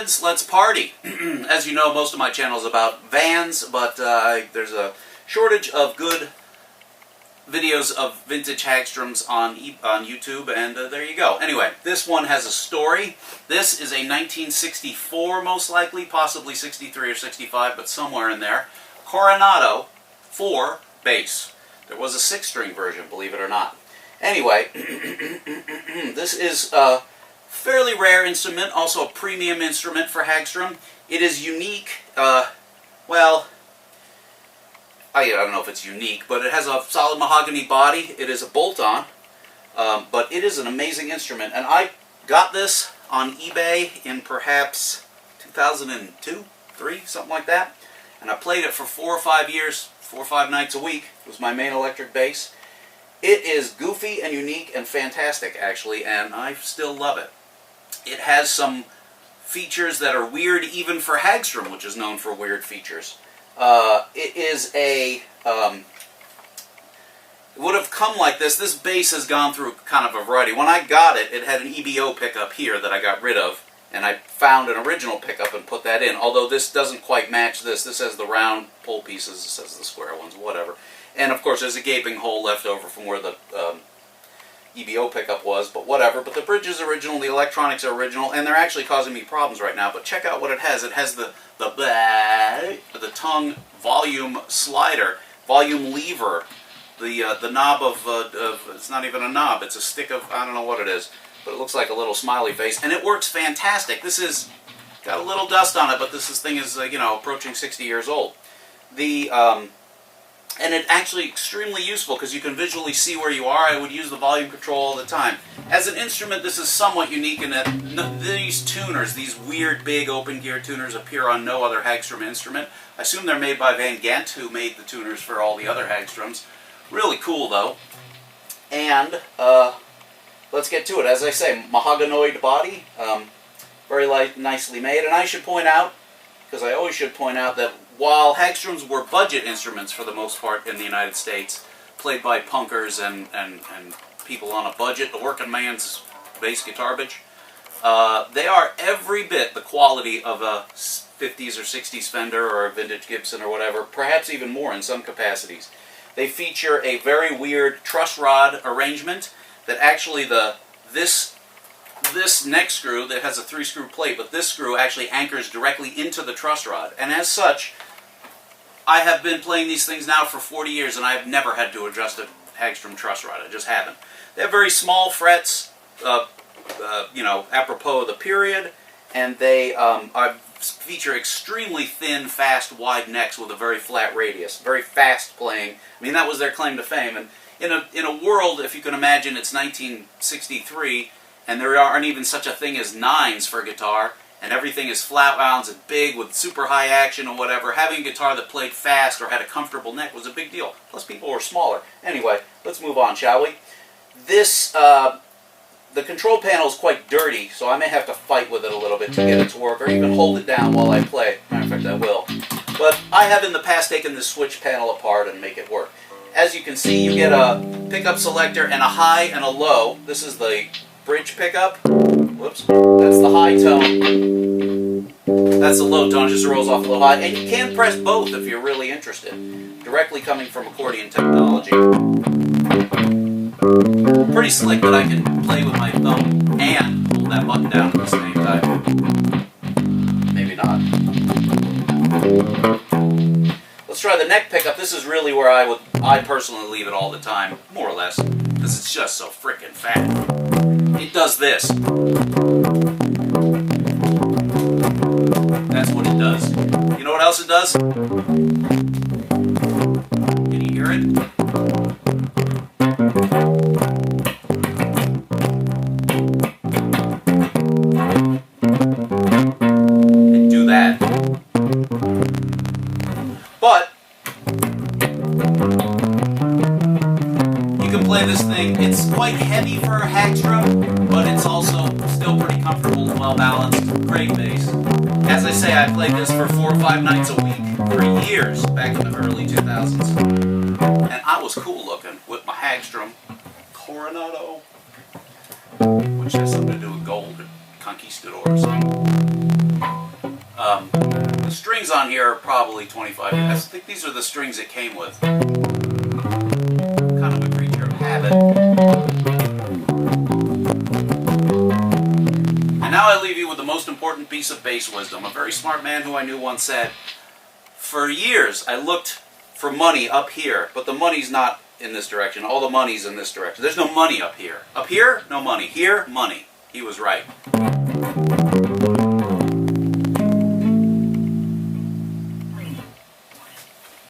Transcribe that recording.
kids, let's party. As you know, most of my channel is about vans, but there's a shortage of good videos of vintage Hagstroms on YouTube, and there you go. Anyway, this one has a story. This is a 1964, most likely, possibly 63 or 65, but somewhere in there. Coronado 4 bass. There was a 6-string version, believe it or not. Anyway, this is a fairly rare instrument, also a premium instrument for Hagstrom. It is unique, well, I don't know if it's unique, but it has a solid mahogany body. It is a bolt-on, but it is an amazing instrument. And I got this on eBay in perhaps 2002, 3, something like that. And I played it for 4 or 5 years, 4 or 5 nights a week. It was my main electric bass. It is goofy and unique and fantastic, actually, and I still love it. It has some features that are weird even for Hagstrom, which is known for weird features. It is a, it would have come like this. This bass has gone through kind of a variety. When I got it, it had an EBO pickup here that I got rid of, and I found an original pickup and put that in, although this doesn't quite match this. This has the round pull pieces, this has the square ones, whatever. And of course there's a gaping hole left over from where the EBO pickup was, but whatever. But the bridge is original, the electronics are original, and they're actually causing me problems right now. But check out what it has. It has the tongue volume slider, volume lever, the knob of it's not even a knob, it's a stick of, I don't know what it is, but it looks like a little smiley face, and it works fantastic. This is got a little dust on it, but this thing is you know, approaching 60 years old. And it's actually extremely useful because you can visually see where you are. I would use the volume control all the time. As an instrument, this is somewhat unique in that these tuners, these weird big open gear tuners, appear on no other Hagstrom instrument. I assume they're made by Van Gent, who made the tuners for all the other Hagstroms. Really cool, though. And let's get to it. As I say, mahoganoid body, very nicely made. And I should point out, because I always should point out, that while Hagstroms were budget instruments for the most part in the United States, played by punkers and people on a budget, the working man's bass guitar bitch, they are every bit the quality of a 50s or 60s Fender or a vintage Gibson or whatever, perhaps even more in some capacities. They feature a very weird truss rod arrangement that actually this neck screw that has a 3-screw plate, but this screw actually anchors directly into the truss rod. And as such, I have been playing these things now for 40 years, and I have never had to adjust a Hagstrom truss rod. I just haven't. They have very small frets, you know, apropos of the period, and they feature extremely thin, fast, wide necks with a very flat radius. Very fast playing. I mean, that was their claim to fame. And in a world, if you can imagine, it's 1963, and there aren't even such a thing as 9s for guitar, and everything is flat wounds and big with super high action or whatever. Having a guitar that played fast or had a comfortable neck was a big deal. Plus people were smaller. Anyway, let's move on, shall we? This, the control panel is quite dirty, so I may have to fight with it a little bit to get it to work, or even hold it down while I play. Matter of fact, I will. But I have in the past taken this switch panel apart and make it work. As you can see, you get a pickup selector and a high and a low. This is the bridge pickup. Whoops. That's the high tone. That's the low tone. It just rolls off a little high. And you can press both if you're really interested. Directly coming from accordion technology. Pretty slick that I can play with my thumb and hold that button down at the same time. Maybe not. Let's try the neck pickup. This is really where I personally leave it all the time, more or less, because it's just so frickin' fat. It does this. That's what it does. You know what else it does? Can you hear it? And do that. But you can play this thing. It's quite heavy for a Hagstrom, but it's also still pretty comfortable and well balanced. Great bass. As I say, I played this for 4 or 5 nights a week for years back in the early 2000s. And I was cool looking with my Hagstrom Coronado, which has something to do with gold, conquistador or something. The strings on here are probably 25 years. I think these are the strings it came with. Kind of a creature of habit. And now I leave you with the most important piece of bass wisdom. A very smart man who I knew once said, for years I looked for money up here, but the money's not in this direction. All the money's in this direction. There's no money up here. Up here, no money. Here, money. He was right.